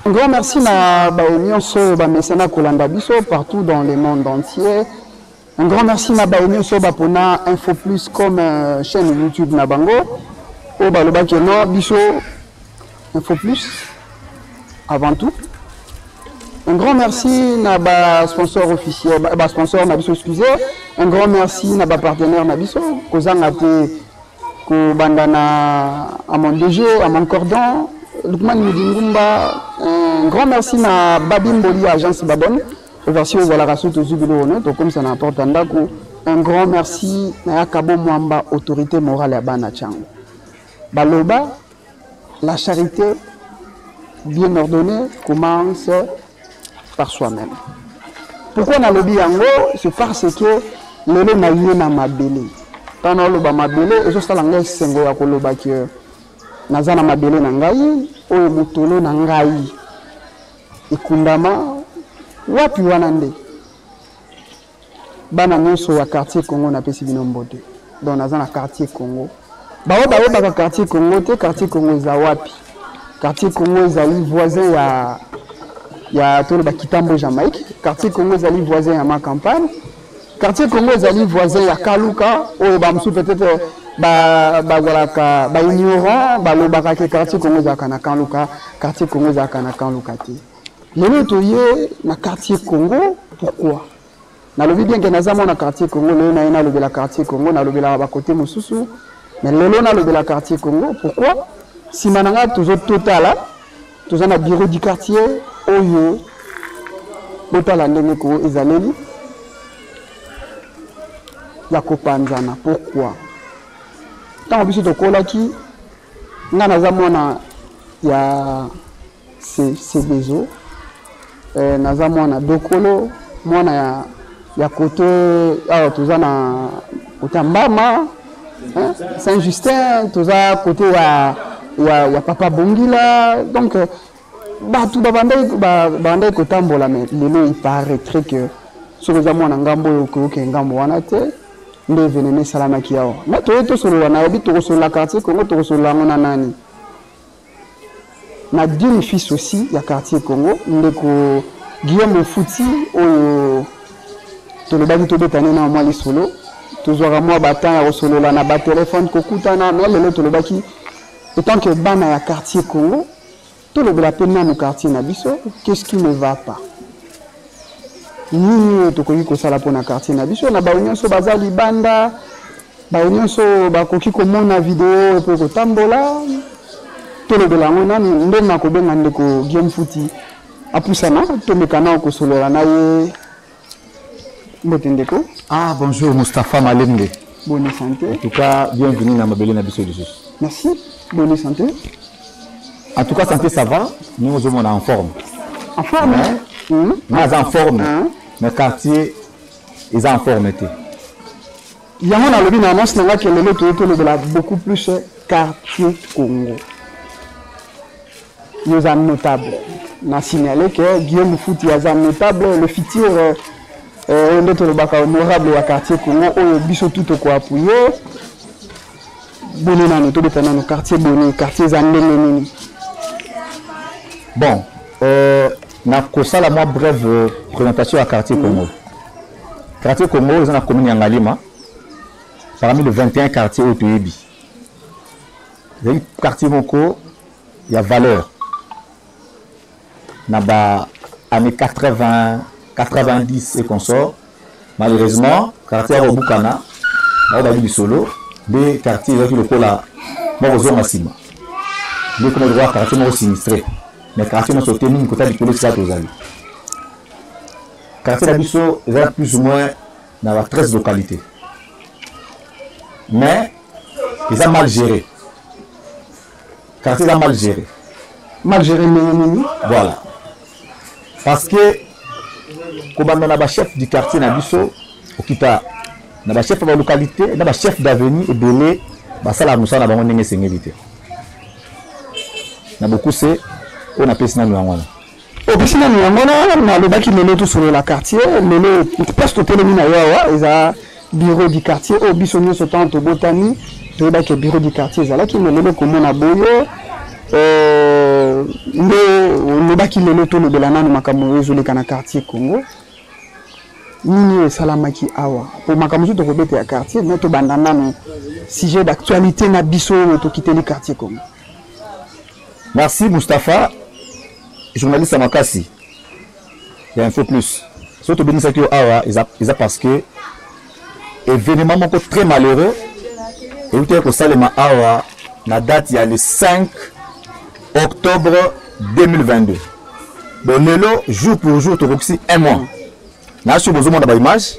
Un grand merci à Baonionso, Bamesana Kolandabiso, partout dans le monde entier. Un grand merci à Baonionso, Bapona Info Plus comme chaîne YouTube Nabango. Au Balobakeno, Biso Info Plus, avant tout. Un grand merci à ma sponsor officiel, ma sponsor Nabiso, excusez. Un grand merci à ma partenaire Nabiso, Kozangate, Bandana, à mon DG, à mon cordon. Lukman Mudingumba, un grand merci à Babim Boli, agence Babon, version de la race de Zubilo, comme ça n'importe un grand merci à Kabo Mwamba, autorité morale à Banachang. Baloba, la charité bien ordonnée commence par soi-même. Pourquoi on a le biango? C'est parce que le lait n'a eu na mabélé. Tant on a mabélé, et je suis là, sengo ya koloba que nazana mabélé na ngai, oyo mutolo na ngai. Ikundama, wapi wanande. Bana nyonso ya quartier Congo na pesi bino mbote. Donc nazana quartier Congo. Bawo baka quartier Congo te, quartier Congo eza wapi. Quartier Congo ezali voisin ya tolo ba Kitambo Jamaïque, quartier Congo ezali voisin ya ma campagne. Quartier Congo ezali voisin ya Kaluka, oyo ba msu peut-être ba ignorant, ba lobaka ke quartier Congo ezaka na Kaluka, quartier Congo ezaka na Kaluka te. Lelo toye na quartier Congo, pourquoi? Na lobi bien que nazamo na quartier Congo, lelo na ina lobi la quartier Congo, na lobi la ba côté mosusu, mais lelo na lobi la quartier Congo, pourquoi? Si mananga toujours total, tous un bureau du quartier, oyo, total ndenge ko ezaleli, ya kopanzana. Pourquoi? Tant biso to kolaki, nga nazamona ya c'est bezo, nazamona dokolo, mwana ya kote, alors tous na kote Mbama, Saint-Justin, tous à côté ya Papa Bongila, donc tout bandai kotambola, mais lelo il paraîtrait que sur les amants ngambo ko ngambo wana te nde venene salama kiao mais to solo wana obi to solo la quartier Congo to solo la ngona nani na demi fils aussi ya quartier Congo ndeko Guillaume Fouti oyo to le bagi to betane na moi les solo toujours moi batan ya solo la na ba téléphone ko kutana mais lelo to le baki autant que bana ya quartier Congo tout le la peine dans quartier na biso qu'est-ce qui ne va pas nini tokoki kosala pona quartier na biso na baunionso bazali banda baunionso bakoki komona video po kotambola to le belango nani ndema ko benga ndeko Guillaume Fouti apusana to mekana ko solola na ye mbotendeko. Ah bonjour Mustapha Malembe. Bonne santé. En tout cas bienvenue dans Mabélé na biso Jesus. Merci. Bonne santé. En tout cas santé ça va, nous sommes en forme. En forme hein? Nous en forme. Mais quartier ils en forme été. Il y a un lobby normalement c'est là que le lot beaucoup plus quartier Congo. Nous sommes notables. On a signalé que Guillaume Fouti est notable, le futur honorable au quartier Congo, au biso tout au appuyer. Bonne année, tout le temps quartier Bonne, quartier Zandé. Bon, na kosa la moi brève présentation à quartier Congo. Quartier Congo, ils ont la commune Yangalima. Parmi les 21 quartiers au Toyebi. Le quartier Moko, il y a valeur. Dans les années 80, 90 et consorts. Malheureusement, quartier Robukana, là où il solo, des quartiers qui le pôle à Morozo Massima. Deux comme le droit quartier Moro sinistré. Mais quartier Moro sauté, nous, côté du police, là, aux alliés. Quartier d'Abisso, il y a plus ou moins dans 13 localités. Mais ils ont mal géré. Quartier ils ont mal géré. Mal géré, voilà. Parce que, comme on a un chef du quartier Nabiso, on a un chef de la localité, on a un chef d'avenue et belé, ça la moussa, on a un chef de beaucoup c'est, on a payé ça dans le au piscine on a le bac qui est tout sur la quartier, le poste télémina ils ont bureau du quartier, au bisonnier se tente au botanie, le bac bureau du quartier, là qui est le comment on a boyo, le baki le loto le belanano makambo ezoleka na quartier Congo. Nini salamaki awa pour makambo to kobete ya quartier mais to bandana no sujet d'actualité na biso to quitter le quartier Congo. Merci Mustapha, journaliste à Makassi. Il y a Info Plus. Surtout bénissez que awa ils a parce que événement très malheureux et vous avez que Salema awa la date il y a le 5 octobre 2022. Donc le jour pour jour tu aussi un mois. Là sur besoin d'avoir image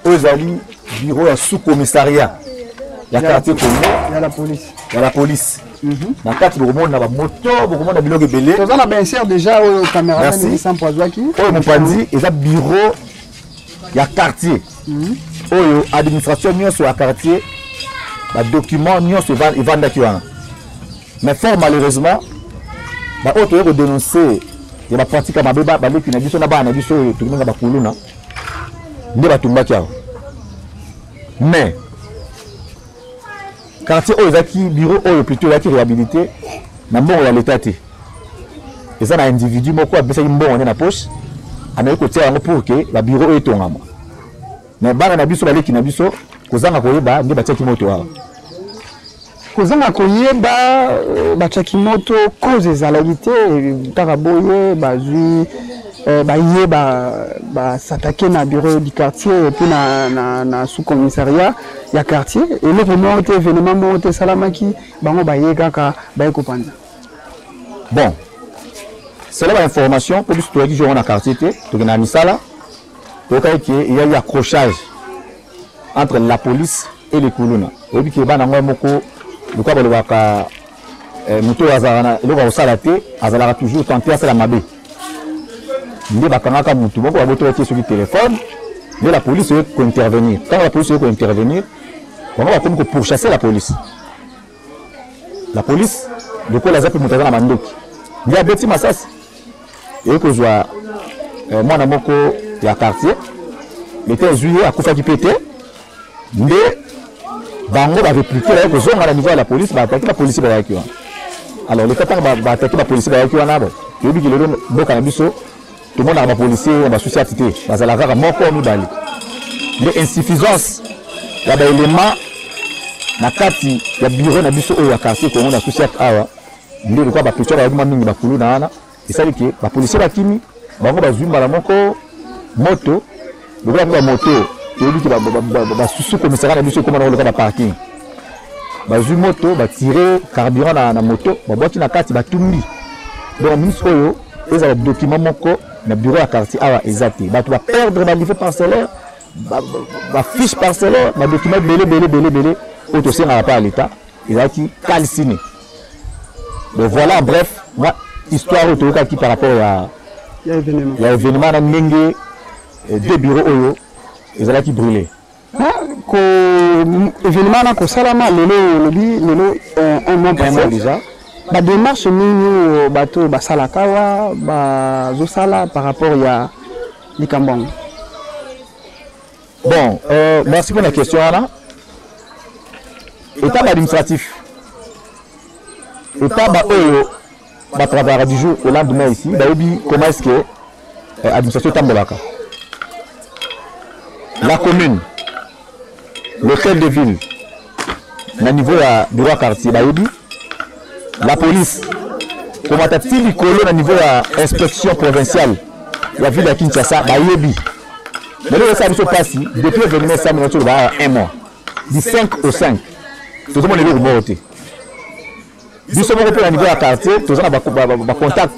aux alliés bureau à sous-commissariat. Il y a quartier Congo, il y a la police. Il y a la police. Dans le cadre de monde, na moto, beaucoup de bilogue belé. Vous avez bien sûr déjà au caméra de sans poisoaki. Oh mon pandi, il y a bureau, il y a quartier. Oh administration nion sur la quartier, la document nion sur il vend d'accueillir. Mais fort malheureusement, bah autre que dénoncer, il y a pratique à ma bébé, bah les qui n'a dit son là-bas, n'a dit ça, tout le monde a pas coulé na. Ne va tout battre. Mais quartier Ozaki, bureau plutôt là qui réhabilité, na bon ya l'état té. Et ça na individu moko a besoin bon on est na poche, ana côté yango pour que la bureau est tongama. Mais bana na biso baleki na biso, kozanga koyeba nde batiaki moto wa. Kozanga koyeba batiaki moto cause ezalalité taraboye bazui baye s'attaquer na bureau du quartier et puis na sous-commissariat ya quartier et le vraiment événement monté salamaki bango baye kaka baye kopanza. Bon, c'est là l'information pour l'histoire qui joue dans quartier to na misala to ka il y a eu accrochage entre la police et les kuluna et puis que bana moko le quoi le waka moto azana le wa salate azala toujours tenter à faire la mabe. Il bakangaka mutu boko ba boto sur le téléphone mais la police peut intervenir. Quand la police peut intervenir, on va comme pourchasser la police. La police de quoi la zapi mutaza na mandoki. Il y a beti masasi. Et que soit moi na moko ya quartier, l'été juillet à kufa ki pété. Mais bango va répliquer là que zonga na niveau de la police va attaquer la police ba yakiwa. Alors le fait va attaquer la police ba yakiwa na bo. Et puis le boka na biso tout le monde a un policier, un société, parce que la rare mort comme nous les insuffisances, il y a des éléments, na kati, il y a bureau na biso ou ya quartier comme on a société awa, il y a quoi ba petite ba mingi ba kulu na ana, et ça dit que ba policier ba kimi, ba ngo ba zumba la moko moto, le gars ba moto, il dit que ba sous commissariat na biso comme on le ba parking. Ba zu moto, ba tirer carburant na moto, ba boîte na kati ba tumbi. Donc ministre yo, ils ont des documents moko na bureau à quartier awa exacté ba tu vas perdre ma livre parcellaire ba fiche parcellaire ma document belé auto c'est pas à l'état il a qui calciné. Donc voilà bref moi histoire autour qui par rapport à il y a événement na ndenge deux bureaux oyo ils ont qui brûlé ko événement na ko salama lelo un mois passé déjà. La démarche nini bateau basalakawa bazosala par rapport à Likambang. Bon, merci pour la question là. État administratif. État ba travailler du jour au lendemain ici, comment est-ce que l'administration tambolaka. La commune, l'hôtel de ville, au niveau du bureau quartier la police, comment t'as-t-il collé au niveau de l'inspection provinciale, la ville de Kinshasa, mais là, ça se passe depuis le 29 un mois, du 5 au 5, tout le monde est remonté. Du sommet au niveau de la quartier, tout le monde a contact.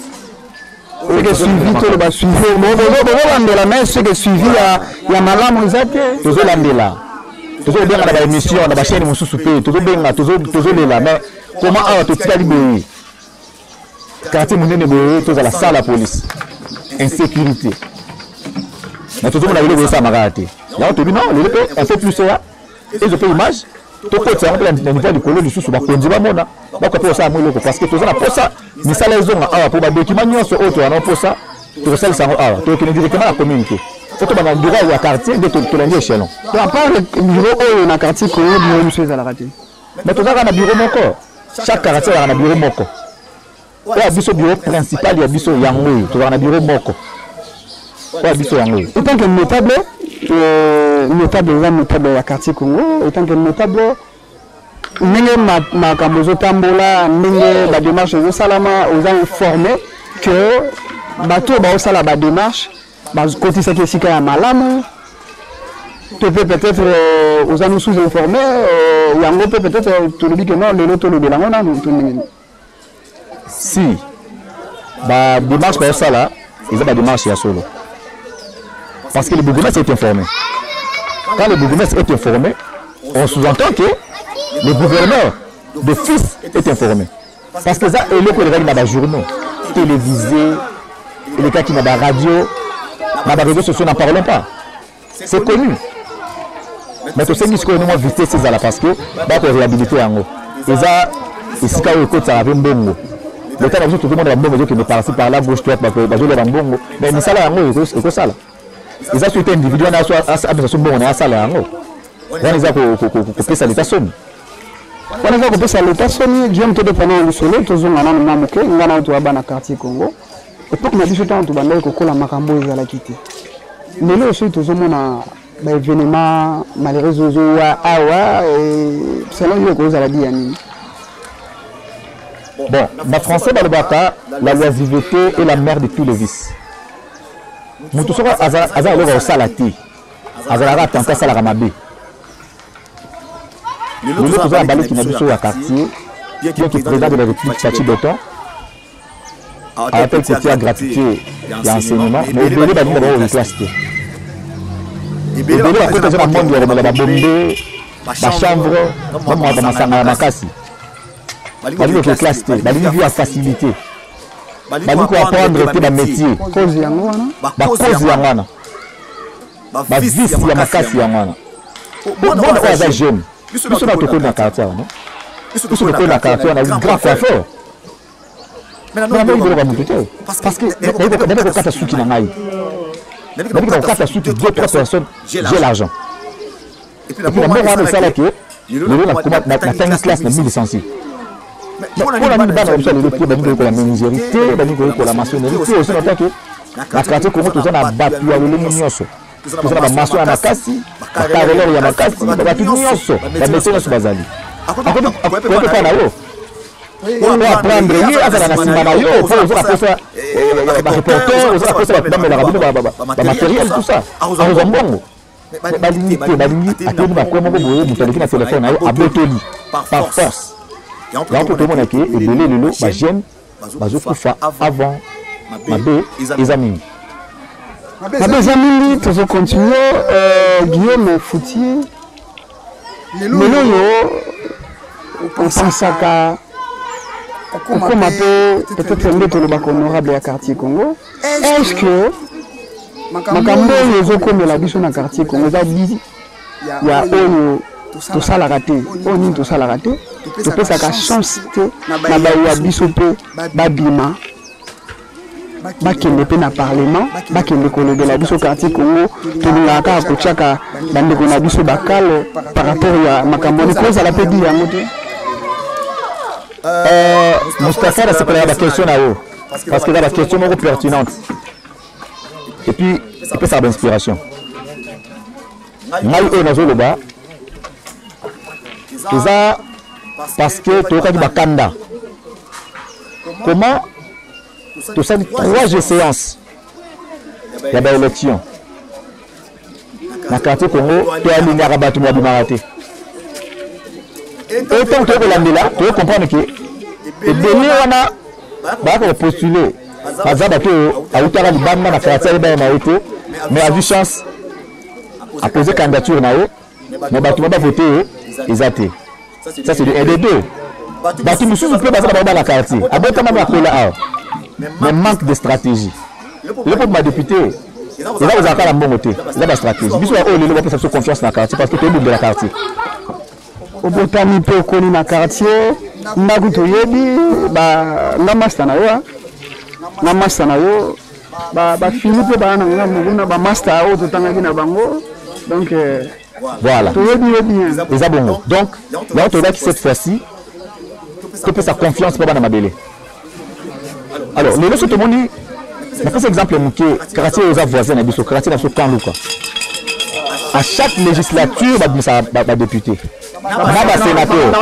Ce qui est suivi, tout le monde suivi. Ce qui est suivi, il y a malam, tout le monde est là. Tout le monde est dans la émission, dans la chaîne, tout le monde est là. Mais comment on a tout ça libéré? Quartier Mounene Boye, tout à la salle la police. Insécurité. Mais tout le monde a vu ça à Marate. Là, on te dit non, on fait plus ça. Et je fais image. Tout le monde a niveau du colon du sous, on va conduire mon. Parce que tout ça, pour ça, mais ça les ont pour les documents sur autre, on pour ça. Tout ça, ça va. Tout le directement à communiquer. Faut que dans le bureau ou à quartier, de tout le monde échelon. À part le bureau ou dans quartier, comment bureau monsieur à la raté? Mais tout ça, on a un bureau mon corps. Chaque quartier a un bureau mon corps. oyo biso bureau principal ya biso yango oyo tozala na bureau moko oyo biso yango oyo autant que notable eza notable ya quartier Congo autant que notable ndenge makambo ezotambola ndenge badémarche ezosalama oza informé que bato baosala badémarche bakotisaki esika ya malamu to mpe peut-être oza no sous-informé yango mpe peut-être tolobi ke non lelo tolobela yango nanu to ndenge si badémarche baosala eza badémarche ya solo parce que le bourgmestre est informé quand le bourgmestre est informé on sous-entend que le gouverneur de fils est informé. Parce que ça, il y a des journaux télévisés, il y a des radios, les réseaux sociaux n'en parlons pas. C'est connu. Mais tu sais que nous avons visité ces là parce que nous avons réhabilité en haut. Et ça, ici, quand on ça avait un bon. Le temps où tout le monde a un bon qui me passe par là, gauche, droite, mais ça là, c'est ça là. Et ça, c'est un individu, on a ça là en haut. On a l'état sonne. On a fait l'état sonne, Guillaume te pendant le soleil, tous on a mamuke, on a tout à quartier Congo. Et pour qu'on a dit ce temps, tout le monde a makambo et la quitter. Mais là aussi, tous on a des événements malheureux, awa, et c'est là où on a dit. Bon, dans français, dans le bata, la oisiveté est la mère de tous les vices. Nous tous sommes à au salati, à la tenta salaramabé. Nous sommes à Balé qui n'a pas au quartier, qui est président de la République Tchachi Béton, à appel côté à gratuité et enseignement, mais il y a des gens qui classe. Il y a des gens qui ont monde de la bombe, la chambre, la makasi. Il y a des classe, il y a des à facilité. Il y a des apprendre des métiers. Cause yangwana. Cause yangwana. Vice ya makasi yangwana. Bon, on est jeune. Nous sommes dans le quartier, non? Nous sommes dans le quartier, on a un grand coiffeur. Mais nous avons parce que nous avons 4 sous qui n'ont pas eu. Nous avons 4 sous qui 2-3 personnes, j'ai l'argent. Et puis, nous avons ça là que nous avons une classe de 1000 licenciés. Mais on a mis la menuiserie, la maçonnerie, aussi longtemps que la quartier comment tout ça a battu à l'illumination. Tout ça a maçon à Makasi, à carreleur à Makasi, à battu l'illumination, la médecine sur Bazali. À côté de Panayo. On doit apprendre, il y a la Simanayo, il faut appeler ça, les reporters, on doit appeler ça, le matériel, tout ça. À Rosambongo. Balingi, à tout le monde, comment vous voyez, vous avez un téléphone à Botoli, par force. Là, tout le monde a été ébélé le lot, ma gêne, ma zoufa avant, ma bé, les amis. Ma bé, amis, tu vas continuer, Guillaume Foutier. Mais là, on pense à comme un peu, peut-être un honorable à quartier Congo. Est-ce que Makambo les comme la biche dans quartier Congo, il y a tout ça la raté, on tout ça la raté. Tu peux ça chance na ba ya bisope ba bima ba kende pe na parlement ba kende ko de la biso quartier Congo to la ka ko chaka bande ko na biso bakalo par rapport ya makambo ni ko ça la peut dire ngote Moustapha c'est pour la question là haut parce que la question est pertinente et puis ça d'inspiration ngai o nazo le ba ça parce que tu as dit Bakanda. Comment tu as dit 3 séances. Il y a des élections. Dans le quartier Congo, tu as mis à rabat tout le monde maraté. Et tant que tu es là, tu comprends que les derniers on a postulé. Par exemple, à Outara Liban, on a fait la mais a vu chance à poser candidature là-haut. Mais tu vas pas voter, ils athées. Ça c'est le deux. Batu mususu peut passer dans la quartier. Abota ma kola mais manque de stratégie. Le pour ma député, il va vous avoir la bonne côté. Il a la stratégie. Biso o le va faire confiance dans la quartier parce que tout le monde de la quartier. Obotami pe ko ni na quartier, ndaguto yebi ba na master na yo. Na master na yo ba Philippe ba na ngana ba master o to tanga kina bango. Donc voilà. Les abonnés. Donc, là, on te dit que cette fois-ci, tu peux sa confiance pour Bana Mabélé. Alors, les autres, tout le monde, par exemple, quartier aux voisins, quartier dans ce camp, à chaque législature, ça va député. Sénateur.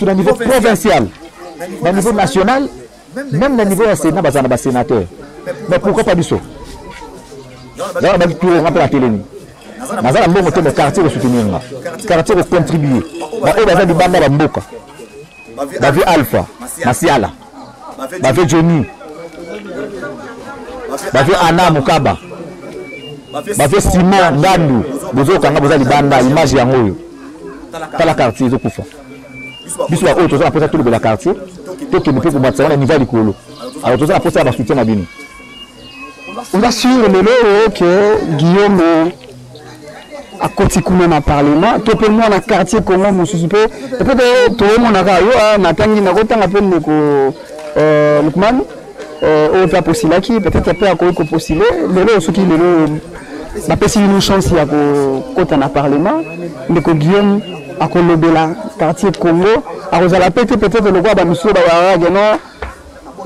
Au niveau provincial, au niveau national, même au niveau du Sénat, il y a sénateur. Mais pourquoi pas du ça? Il y a la télé. Il y a un quartier de soutenir, quartier de contribuer. Il y a des bandes de Alpha, Masiala, Johnny, Anna Mukaba. Bafé Simon Gandu, vous avez banda image ya ngoyo. Tala quartier ezokufa. Biso ba auto za posa tout le quartier. To que ne peut combattre ça niveau likolo. Alors to za posa ba soutien na bino. On va suivre le lot que Guillaume a continué na parlement. To pe moi na quartier Congo mo suspect. Peut-être to mo na ka yo na tangi na kotanga pe ko Lukman au ta posilaki peut-être après à quoi postuler. Le lot ce qui le lot ma personne une chance il y a côté na parlement mais que Guillaume a colobé la quartier Congo a la peut-être le gars ba muso ba wa no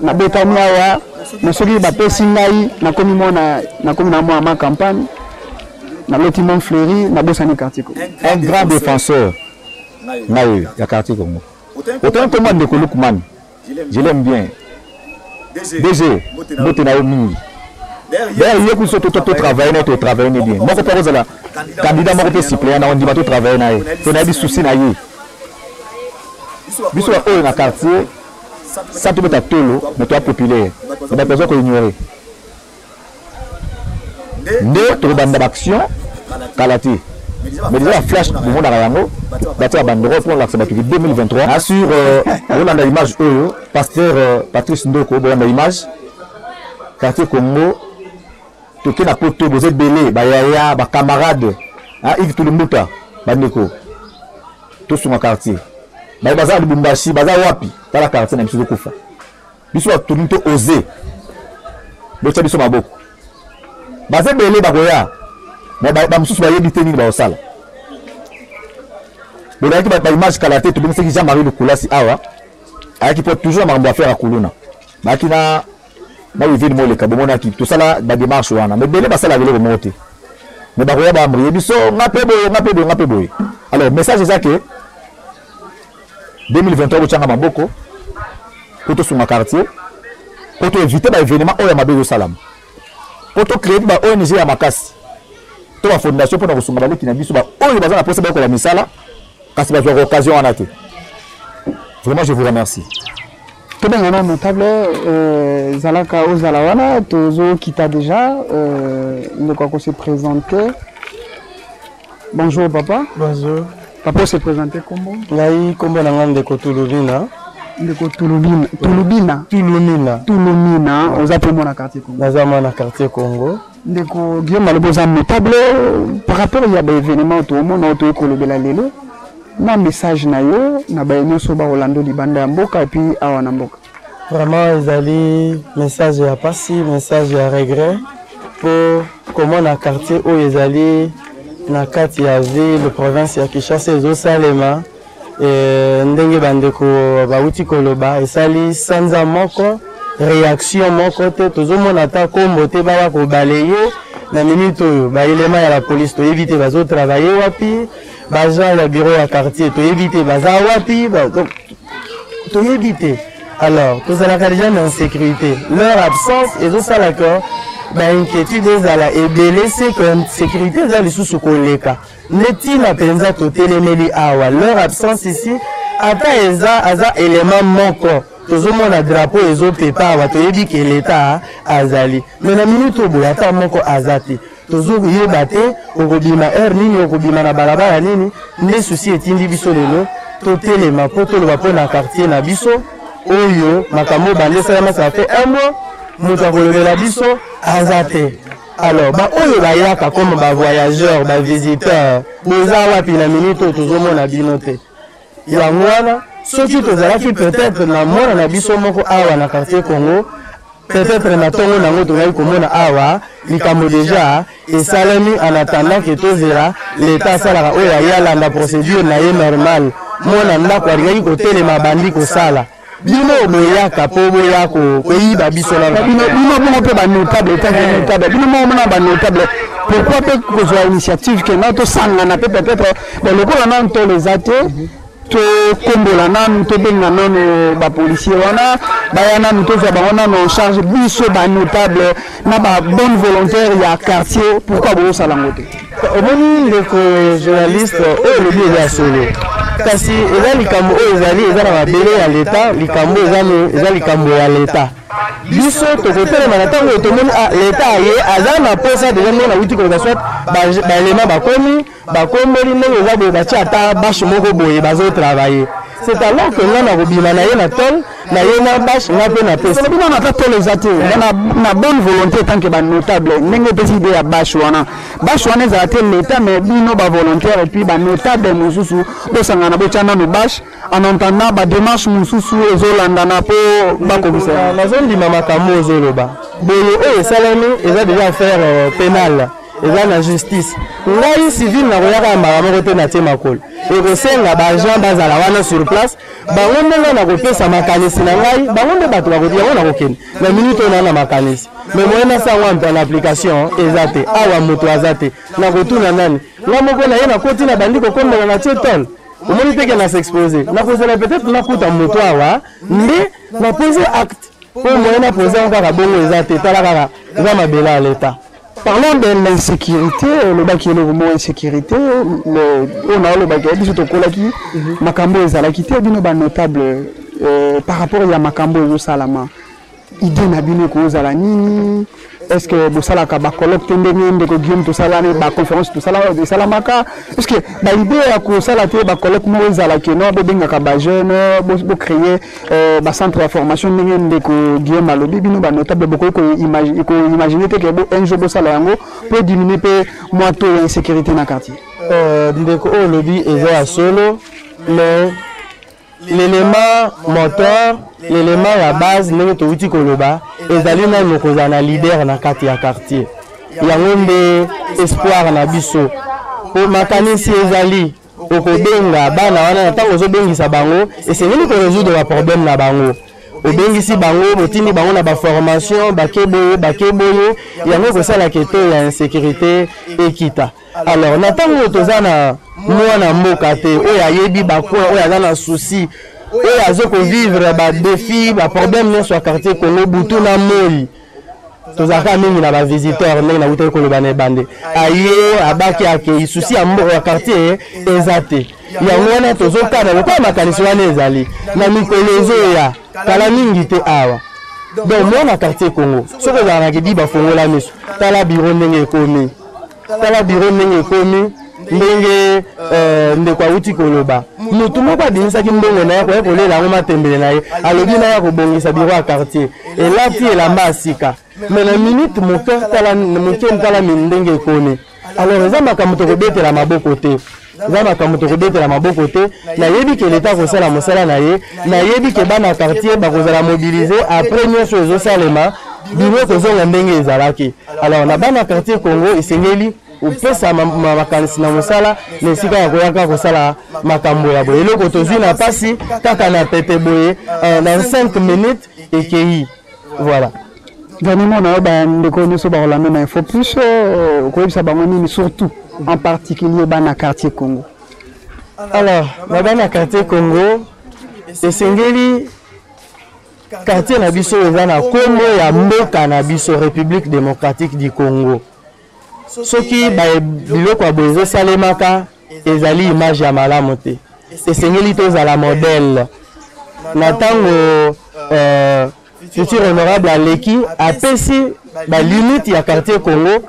na betania wa mais ce qui ba personne na komi mo na komi na mo ma campagne na lotiment fleuri na bosani quartier Congo un grand défenseur na ya quartier Congo autant que moi de Lukman je l'aime bien DG bote na mingi. D'ailleurs, il y a que tout travail bien. Moi, je pense que candidat m'a suppléant, on dit tout travail na. On a des soucis na yé. Biso o na quartier, ça tout est à tolo, mais toi populaire. Il y a personne qui ignore. Ne to bande d'action, kalati. Mais déjà flash du monde à Yango, bâti à bandero pour l'accès à 2023. Assure on a l'image pasteur Patrice Ndoko, on a l'image quartier Congo. Tout qui n'a pas tout besoin de belé, bah camarades, ah Yves Touloumbouta, bandeko, tout sur mon quartier. Bah bazar de Bumbashi, bazar wapi, dans la quartier n'a pas kufa. Biso a tout le osé. L'autre biso maboko. Bazar belé bagoya, bah musu ba yebité ni ba osala. Bon là qui ba image kalaté tout bien c'est qui Jean-Marie Lukulasi awa, a qui peut toujours m'en faire à Kuluna. Bah qui na moi je viens de le cabo monaki tout ça là ba démarche wana mais belé ba ça la vele remonter mais ba koya ba amri biso ngapé boy alors message c'est ça que 2023 au changa maboko pour tout sur ma quartier pour tout éviter ba événement oya mabelo salam pour tout créer ba ONG ya makasi to ba fondation pour na kosunga ba leki na biso ba oyo ba za na posa ba ko la misala kasi ba joie occasion wana te vraiment je vous remercie. Tout bien, on a notable Zalaka Ozalawana, Tozo qui t'a déjà, de quoi qu'on s'est présenté. Bonjour papa. Bonjour. Papa s'est présenté comment? Laï, comment on a de Kotulubina? De Kotulubina. Tulumina. On a pris mon quartier Congo. On a mon quartier Congo. De Guillaume Malboza notable par rapport il y a des événements tout le monde a auto Kolobela lelo. Na message na yo na ba nyoso ba Orlando libanda ya mboka et puis awa na mboka. Vraiment ezali message ya pasi, message ya regret pour comment na quartier où ezali na kati ya ville province ya Kinshasa ezo salema ndenge bandeko bauti koloba esali sanza moko réaction moko te tozomona ta kombo te baba ko balayer na minute oyo ba élément ya la police to éviter bazo travailler wapi baza le bureau à quartier to éviter baza wapi donc to éviter alors tous à la déjà en sécurité leur absence et tout ça l'accord ba inquiétude ezala ebele c'est comme sécurité za lisusu koleka neti na penza to telemeli awa leur absence ici ata eza élément moko tozomona drapeau ezopepa awa toyebi ke l'état azali mais na minute oboya ata moko azati tozoyeba te okobima heure nini okobima na balabala nini nde susi etindi biso lelo totelema po toloba mpo na quartier na biso oyo makambo bande esalama ça fait un mois moto akolobela biso aza te alors ba oyo bayaka comme bavoyageur bavisiteur boza wapi na minute oyo tozomona bino te yango wana soki tozalaki peut-être na mwana na biso moko awa na quartier Congo peut-être na tongo nango tozali komona awa likambo déjà esalemi en attendant que tozela l'état asalaka oyo ayalanda procédure na ye normal mona ndako alingaki kotelema bandi kosala bino boyaka po boyako koyiba biso na bino bongo pe ba notable notable bino mo na ba notable pourquoi pe kozwa initiative que na to sangana peut-être le ko na to les athées to kombola nanu to benga nanu ba policier wana bayana nous to ba en charge biso ba notable na ba bonne volontaire ya quartier pourquoi bo salangote omoni ndeko journaliste le bien ya solo kasi eza likambo ezali eza na mabele ya leta likambo eza likambo ya leta biso tokotelema na ntango tomoni leta ye aza na posa deja ndenge na wuti koza soit baelema bakomboli ndenge eza boye batia ata bashe moko boye bazotravaille c'est alors que nga na kobima na ye na tol na ye na bashe nga mpe na pesa bino na ta tol eza te na bonne volonté tant que ba notable ndenge epesi ide ya bashe wana ezala te leta mais bino ba volontaire et puis ba notable mosusu bosangana botya nano bashe en entendant ba démarche mosusu ezolandana mpo bakomisa nazondima makambo ozoloba boye oyo esalami eza déjà affaire pénale eza na justice ngai civil na koyaka mbala moko te na tie makolo ekosenga baagent bazala wana sur place bango ndenge na kopesa makanisi na ngai bango nde bato bakoti yango na kokende na minute oyo na makanisi mais moyena sango mpe na application eza te awa moto aza te na kotuna nani nga moko na ye nakoti na bandi kokombela na tie tole omoni teke na s'exposer na kozela peut-être nakuta moto awa nde na pose acte po moyena pose kaka bongo eza te tala kaka eza mabele ya leta. Parlons de l'insécurité, le bac est le mot insécurité, on a le bac est du tout colaki, Makambo et Zalakité, bino ba notable par rapport à Makambo et Salama. Idée na bino ko Zalani, est-ce que vous salez ka ba colloque tendenge de ko Guillaume to salane ba conférence to salama de Salamaka, est-ce que ba idée à ko salate ba colloque mo Zalaki no be benga ka ba jeune bo créer ba centre de formation ndenge de ko Guillaume alobi bino ba notable beaucoup ko imaginer que un jour bo sala yango pour diminuer pe moi taux d'insécurité na quartier. Ndeko o lobi eza solo mais l'élément moteur, l'élément à base, nous tout outil koloba, ezali na nokoza na leader na kati ya quartier. Yango nde espoir na biso. Po makanisi ezali okobenga bana wana ntango ozobengisa bango, esengeli ko résoudre ba problème na bango. Obengisi bango, botini bango na ba formation, bakeboye, yango ko sala keto ya insécurité ekita. Alors natango tozana mwana mboka te oyo ayebi bakwa oyo aza na souci oyo azoko vivre ba défi ba problème nyonso ya quartier Congo butu na moi tozaka mingi na ba visiteur ndenge na uta koloba na bande aye abaki ake souci ya mboka ya quartier eza te yango wana tozokana lokola makanisi wana ezali na mikolo ezoya kala mingi te awa donc mwana quartier Congo soko ezala na kidi bafongola miso tala biro ndenge ekomi tala biro ndenge ekomi ndenge ndeko awuti koloba mutu moko adimisaki mbongo na ye koya kolela yango matembele na ye alobi na ye akobongisa biro ya quartier elati elamba asika mais na minute moke tala ndenge ekomi alors eza makambo tokobetela maboko te eza makambo tokobetela maboko te nayebi ke leta kosala mosala na ye nayebi ke bana quartier bakozala mobilize après nyonso ezosalema biro kozonga ndenge ezalaki alors na bana quartier Congo esengeli upesa makanisi na mosala nesika ya koyaka kosala makambo ya boye eloko tozwi na pasi kaka na pete boye dans 5 minutes ekei voilà. Dernièrement on a ba ndeko nyonso ba rolanda na info plus koyebisa bango nini surtout en particulier bana quartier Congo. Alors bana quartier Congo esengeli quartier na biso eza na kombo ya mboka na biso République démocratique du Congo. Soki biloko boye ezosalemaka ezali image ya malamu te esengeli tozala modèle na ntango futur honorable aleki apesi balimite ya quartier Congo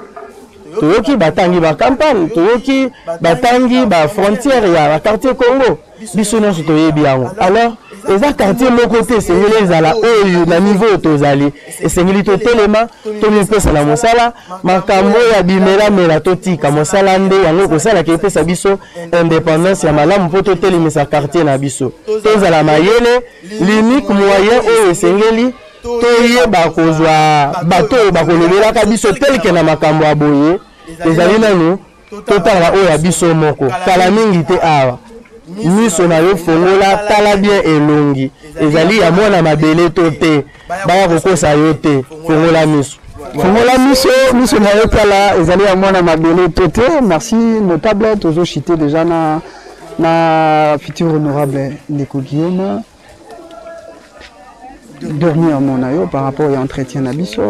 toyoki batangi bacampagne toyoki batangi bafrontière ya quartier Congo biso nyonso toyebi yango alors eza quartier moko te esengeli ezala oyo na niveau tozali esengeli totelema tomipesa na mosala makambo ya bimelamela totika mosala nde yango kosalaka epesa biso indépendance ya malamu mpo totelemisa quartier na biso tozala mayele l'unique moyen oyo esengeli toyeba kozwa bato oyo bakolobelaka biso telke na makambo ya boye ezali nanu totala oyo ya biso moko kala mingi te awa miso na yo fongola tala bien elongi ezali ya mwana mabele to te baya kokosa yo te fongola miso fongola miso na yo tala ezali ya mwana mabele to te. Merci notable tozo chité déjà na futur honorable Ndeko Guillaume dernièrement na yo par rapport à entretien na biso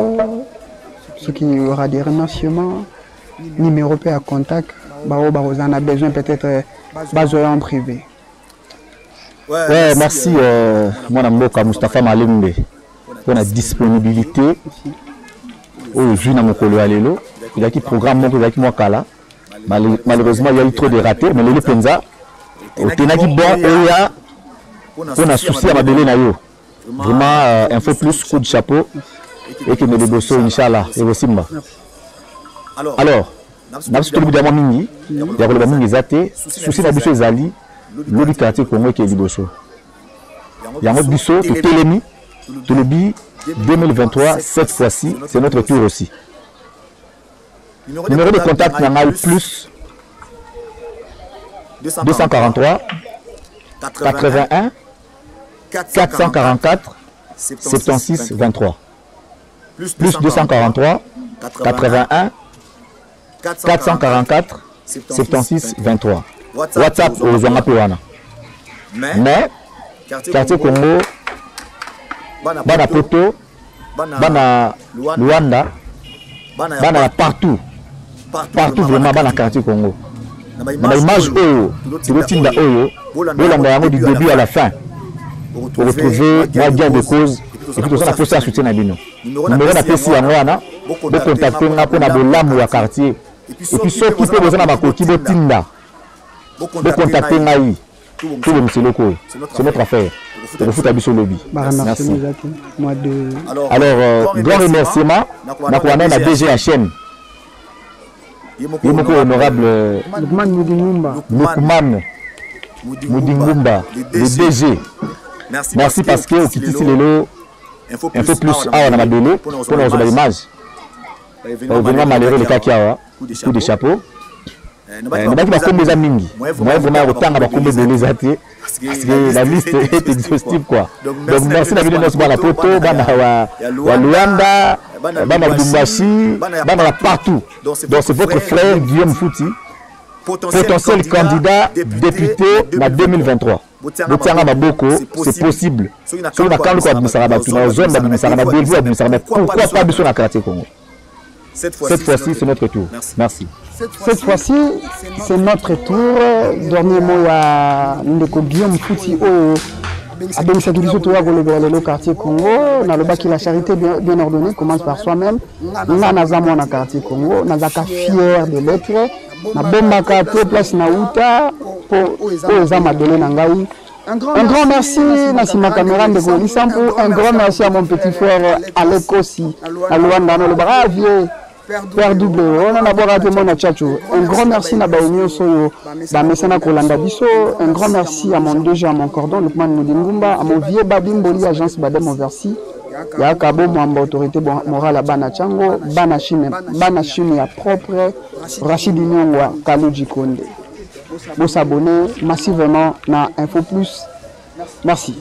ce qui aura des remerciements numéro à contact bao on a besoin peut-être bazoya en privé. Ouais, merci mon mboka Moustapha Malembe pour la disponibilité au vu na mokolo ya lelo il y a qui programme moko avec moi kala malheureusement il y a eu trop de ratés mais le penza au tenaki bon et ya on a souci à mabele na yo vraiment info plus coup de chapeau et que me le bosso inchallah et Simba. Alors na tout le monde mingi ya ko mingi zate souci na biso ezali lobi quartier Congo ke liboso yango biso to telemi to lobi 2023 cette fois-ci c'est notre tour aussi. Numéro de contact nangai plus 243 81 444 76 23 plus 243 81 444 76 23 WhatsApp aux Zongapewana. Mais quartier Congo bana poto bana Luanda bana partout vraiment bana quartier Congo. Na image oyo tulotinda oyo bolanda yango du début à la fin pour retrouver la gain de cause et puis tout ça faut ça soutien na bino. Numéro na pesi yango wana bo contacter nga pona bolamu ya quartier et puis ceux qui peuvent besoin na bakoki botinda bo contacter ngai tout le monsieur loko c'est notre affaire de foot abiso lobby. Merci. Alors grand remerciement na ko na DGHN Yemoko honorable Lukman Moudingumba, le DG. Merci parce que au Kitisi Lelo, Info Plus A, on a donné pour nous avoir l'image. On va malheureux le Kakiawa, coup de chapeau. Nous avons des amis. Moi, vraiment, autant de les athées. Parce que la liste est exhaustive, quoi. Donc, merci d'avoir donné la photo, Luanda, Dumbashi, partout. Donc, c'est votre frère Guillaume Fouti, potentiel candidat député en 2023. C'est possible. Si on a quand même zone pourquoi pas besoin de quartier Congo? Cette fois-ci, c'est notre tour. Merci. Cette fois-ci, c'est notre tour. Dernier mot à Ndeko Guillaume Fouti à Bénissakibiso Toa le quartier Congo. Dans le bas qui la charité bien ordonnée commence par soi-même. Nous avons un quartier Congo. Nous sommes fiers de l'être. Nous avons place Naouta pour les amadolés Nangaï. Un grand merci Nassima Caméra de Golisampo. Un grand merci à mon petit frère Alec aussi. À Luanda, le bravier. Père double, on a d'abord raté mon tchatcho. Un grand merci à Baïnio Soyo, Bamesana Kolanda Bisso. Un grand merci à mon DG, à mon cordon, Lukman Moudingumba, à mon vieux Babim Boli, agence Badem Oversi. Ya Kabo, mon autorité morale à Banachango, Banachine à propre, Rachid Nyongwa, Kalou Konde. Vous s'abonner massivement à Info Plus. Merci.